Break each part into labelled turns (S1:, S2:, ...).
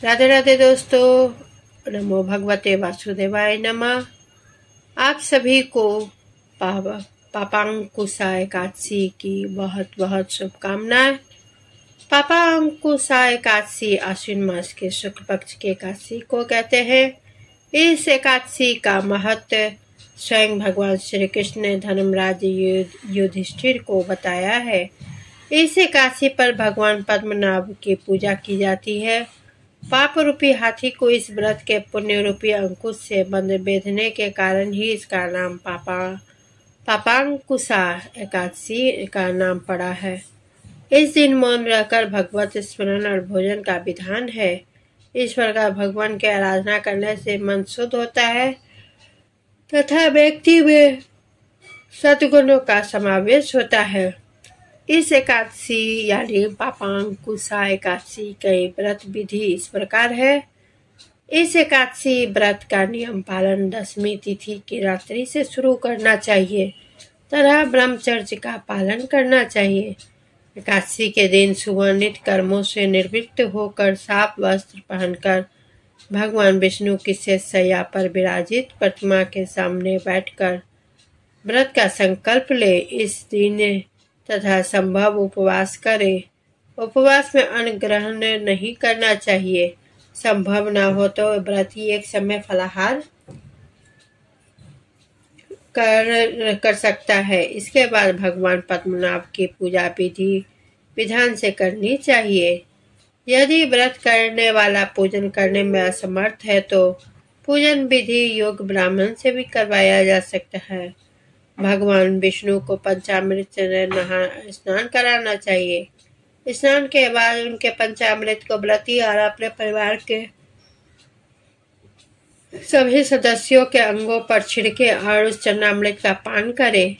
S1: राधे राधे दोस्तों, नमो भगवते वासुदेवाय नमः। आप सभी को पापांकुशा एकादशी की बहुत बहुत शुभकामनाएं। पापांकुशा एकादशी आश्विन मास के शुक्ल पक्ष की एकादशी को कहते हैं। इस एकादशी का महत्व स्वयं भगवान श्री कृष्ण ने धर्मराज युधिष्ठिर को बताया है। इस एकादशी पर भगवान पद्मनाभ की पूजा की जाती है। पाप रूपी हाथी को इस व्रत के पुण्य रूपी अंकुश से बेधने के कारण ही इसका नाम पापांकुशा एकादशी का नाम पड़ा है। इस दिन मौन रहकर भगवत स्मरण और भोजन का विधान है। इस प्रकार भगवान की आराधना करने से मन शुद्ध होता है तथा व्यक्ति में सद्गुणों का समावेश होता है। इस एकादशी यानी पापांकुशा एकादशी की व्रत विधि इस प्रकार है। इस एकादशी व्रत का नियम पालन दशमी तिथि की रात्रि से शुरू करना चाहिए तथा ब्रह्मचर्य का पालन करना चाहिए। एकादशी के दिन सुबह नित्य कर्मों से निवृत्त होकर साफ वस्त्र पहनकर भगवान विष्णु की शैया पर विराजित प्रतिमा के सामने बैठकर व्रत का संकल्प ले। इस दिन तथा संभव उपवास करे। उपवास में अन्न ग्रहण नहीं करना चाहिए। संभव न हो तो व्रती एक समय फलाहार कर सकता है। इसके बाद भगवान पद्मनाभ की पूजा विधि विधान से करनी चाहिए। यदि व्रत करने वाला पूजन करने में असमर्थ है तो पूजन विधि योग्य ब्राह्मण से भी करवाया जा सकता है। भगवान विष्णु को पंचामृत से स्नान कराना चाहिए। स्नान के बाद उनके पंचामृत को व्रती और अपने परिवार के सभी सदस्यों के अंगों पर छिड़के और उस चरणामृत का पान करें।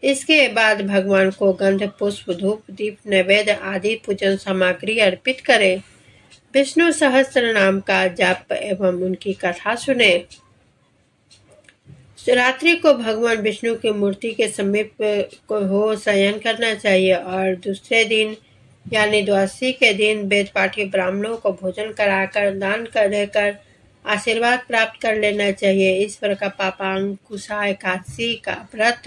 S1: इसके बाद भगवान को गंध, पुष्प, धूप, दीप, नैवेद्य आदि पूजन सामग्री अर्पित करें। विष्णु सहस्त्र नाम का जाप एवं उनकी कथा सुने। रात्रि को भगवान विष्णु की मूर्ति के समीप को शयन करना चाहिए और दूसरे दिन यानी द्वादशी के दिन वेद पाठी ब्राह्मणों को भोजन कराकर दान कर देकर आशीर्वाद प्राप्त कर लेना चाहिए। इस प्रकार पापांकुशा एकादशी का व्रत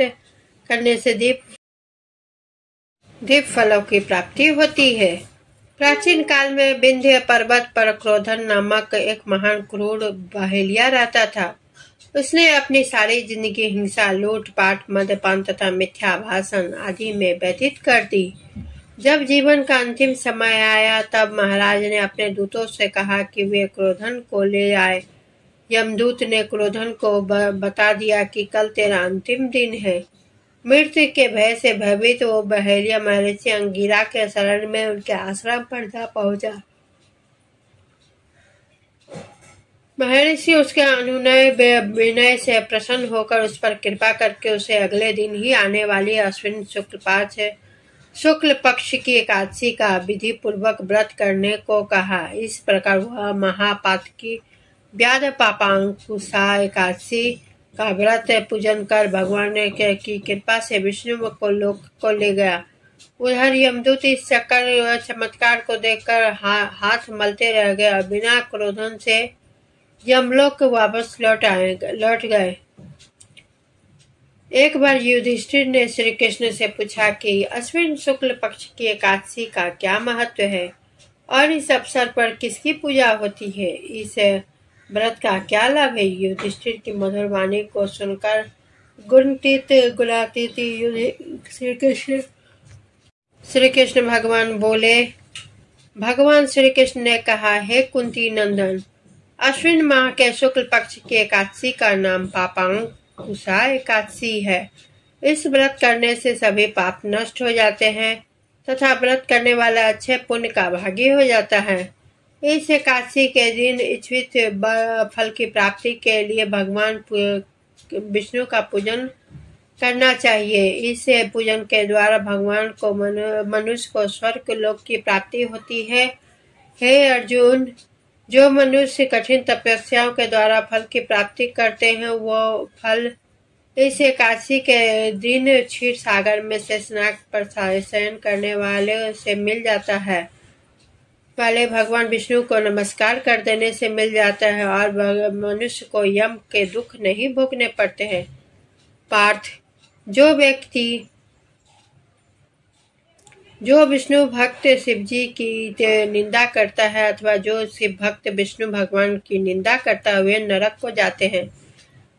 S1: करने से दीप फलों की प्राप्ति होती है। प्राचीन काल में विंध्य पर्वत पर क्रोधन नामक एक महान क्रूर बहेलिया रहता था। उसने अपनी सारी जिंदगी हिंसा, लूटपाट, मद्यपान तथा मिथ्या भाषण आदि में व्यतीत कर दी। जब जीवन का अंतिम समय आया तब महाराज ने अपने दूतों से कहा कि वे क्रोधन को ले आए। यमदूत ने क्रोधन को बता दिया कि कल तेरा अंतिम दिन है। मृत्यु के भय से भयभीत वो बहेलिया महर्षि अंगिरा के शरण में उनके आश्रम पर जा पहुंचा। महर्षि उसके अनुनय विनय से प्रसन्न होकर उस पर कृपा करके उसे अगले दिन ही आने वाली अश्विन शुक्ल पक्ष की एकादशी का विधि पूर्वक व्रत करने को कहा। इस प्रकार वह महापातकी व्याध पापांकुशा एकादशी का व्रत पूजन कर भगवान की कृपा से विष्णु को लोक को ले गया। उधर यमदूत इस चमत्कार को देखकर हाथ मलते रह गए और बिना क्रोधन से यमलोक वापस लौट गए। एक बार युधिष्ठिर ने श्री कृष्ण से पूछा कि अश्विन शुक्ल पक्ष की एकादशी का क्या महत्व है और इस अवसर पर किसकी पूजा होती है। इस व्रत का क्या लाभ है। युधिष्ठिर की मधुर वाणी को सुनकर गुणातीत श्री कृष्ण भगवान बोले। भगवान श्री कृष्ण ने कहा, हे कुंती नंदन, अश्विन माह के शुक्ल पक्ष की एकादशी का नाम पापांकुशा एकादशी है। इस व्रत करने से सभी पाप नष्ट हो जाते हैं तथा व्रत करने वाला अच्छे पुण्य का भागी हो जाता है। इस एकादशी के दिन इच्छित फल की प्राप्ति के लिए भगवान विष्णु का पूजन करना चाहिए। इस पूजन के द्वारा भगवान को मनुष्य को स्वर्ग लोक की प्राप्ति होती है। हे अर्जुन, जो मनुष्य कठिन तपस्याओं के द्वारा फल की प्राप्ति करते हैं वो फल इस एकादशी के दिन क्षीर सागर में शेषनाग पर शयन करने वाले से मिल जाता है। वाले भगवान विष्णु को नमस्कार कर देने से मिल जाता है और मनुष्य को यम के दुख नहीं भोगने पड़ते हैं। पार्थ, जो विष्णु भक्त शिवजी की निंदा करता है अथवा जो शिव भक्त विष्णु भगवान की निंदा करता है वे नरक को जाते हैं।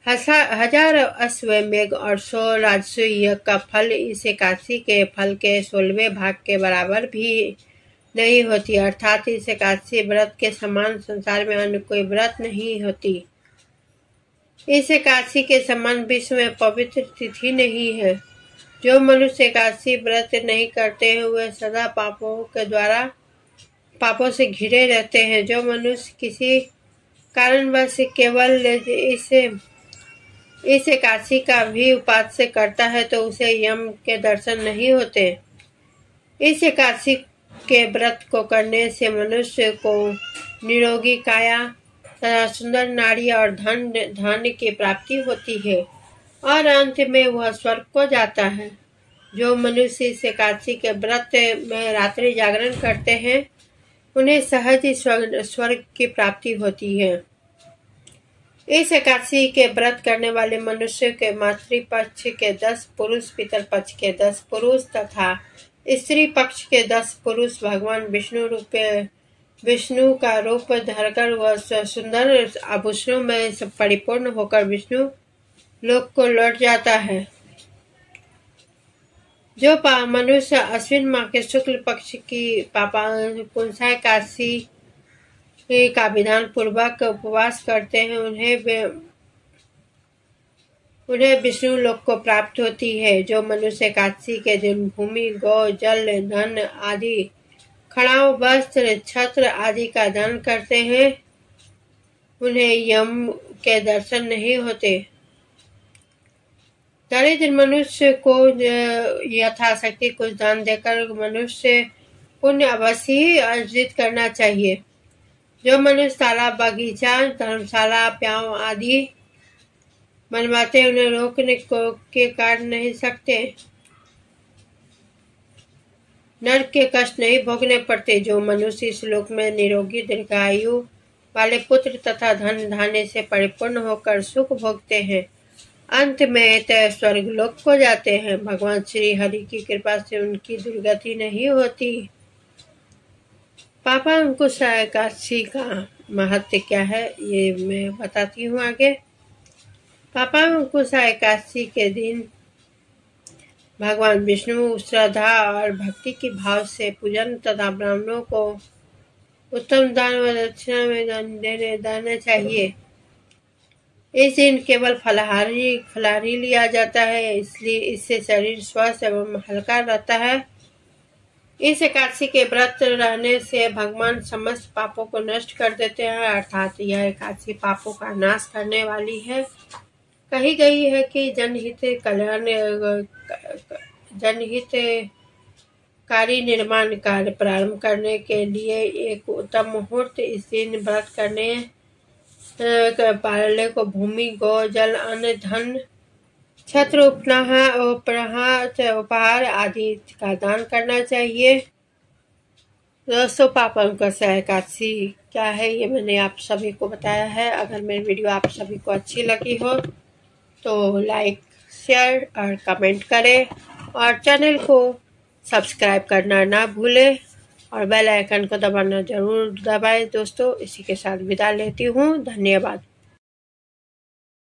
S1: 1000 अश्वमेघ और 100 राजसूय यज्ञ का फल इस एकादशी के फल के 16वें भाग के बराबर भी नहीं होती, अर्थात इस एकादशी व्रत के समान संसार में अन्य कोई व्रत नहीं होती। इस एकादशी के समान विश्व में पवित्र तिथि नहीं है। जो मनुष्य एकादशी व्रत नहीं करते हैं वे सदा पापों से घिरे रहते हैं। जो मनुष्य किसी कारणवश केवल इस एकादशी का भी उपास्य करता है तो उसे यम के दर्शन नहीं होते। इस एकादशी के व्रत को करने से मनुष्य को निरोगी काया तथा सुंदर नारी और धन की प्राप्ति होती है और अंत में वह स्वर्ग को जाता है। जो मनुष्य इस एकादशी के व्रत में रात्रि जागरण करते हैं उन्हें सहज ही स्वर्ग की प्राप्ति होती है। इस एकादशी के व्रत करने वाले मनुष्य के मातृपक्ष के 10 पुरुष, पितर पक्ष के 10 पुरुष तथा स्त्री पक्ष के 10 पुरुष भगवान विष्णु का रूप धरकर वह सुंदर आभूषणों में परिपूर्ण होकर विष्णु लोक को लौट जाता है। जो मनुष्य अश्विन माह के शुक्ल पक्ष की पुंसा एकादशी का विधान पूर्वक उपवास करते हैं उन्हें विष्णु लोक को प्राप्त होती है। जो मनुष्य एकादशी के दिन भूमि, गौ, जल, धन आदि खड़ाओं, वस्त्र, छत्र आदि का दान करते हैं उन्हें यम के दर्शन नहीं होते। दरिद्र मनुष्य को यथाशक्ति कुछ दान देकर मनुष्य पुण्य अवश्य ही अर्जित करना चाहिए। जो मनुष्य तालाब, बगीचा, धर्मशाला, प्याव आदि बनवाते उन्हें रोकने के काट नहीं सकते, नरक के कष्ट नहीं भोगने पड़ते। जो मनुष्य इस लोक में निरोगी दीर्घायु वाले पुत्र तथा धन धान्य से परिपूर्ण होकर सुख भोगते हैं अंत में तय स्वर्ग लोक को जाते हैं। भगवान श्री हरि की कृपा से उनकी दुर्गति नहीं होती। पापा अंकुश एकादशी का महत्व क्या है ये मैं बताती हूँ आगे। पापा अंकुश एकादशी के दिन भगवान विष्णु श्रद्धा और भक्ति की भाव से पूजन तथा ब्राह्मणों को उत्तम दान व दक्षिणा में देना चाहिए। इस दिन केवल फलाहारी लिया जाता है, इसलिए इससे शरीर स्वस्थ एवं हल्का रहता है। इस एकादशी के व्रत रहने से भगवान समस्त पापों को नष्ट कर देते हैं, अर्थात यह एकादशी पापों का नाश करने वाली है। कही गई है कि जनहितकारी निर्माण कार्य प्रारंभ करने के लिए एक उत्तम मुहूर्त इस दिन व्रत करने पालने को भूमि, गौ, जल, अन्न, धन, छत्र, उपहार आदि का दान करना चाहिए। दोस्तों, पापा अंकुश एकादशी क्या है ये मैंने आप सभी को बताया है। अगर मेरी वीडियो आप सभी को अच्छी लगी हो तो लाइक, शेयर और कमेंट करें और चैनल को सब्सक्राइब करना ना भूलें और बेल आइकन को दबाना जरूर दबाएं। दोस्तों, इसी के साथ विदा लेती हूँ। धन्यवाद।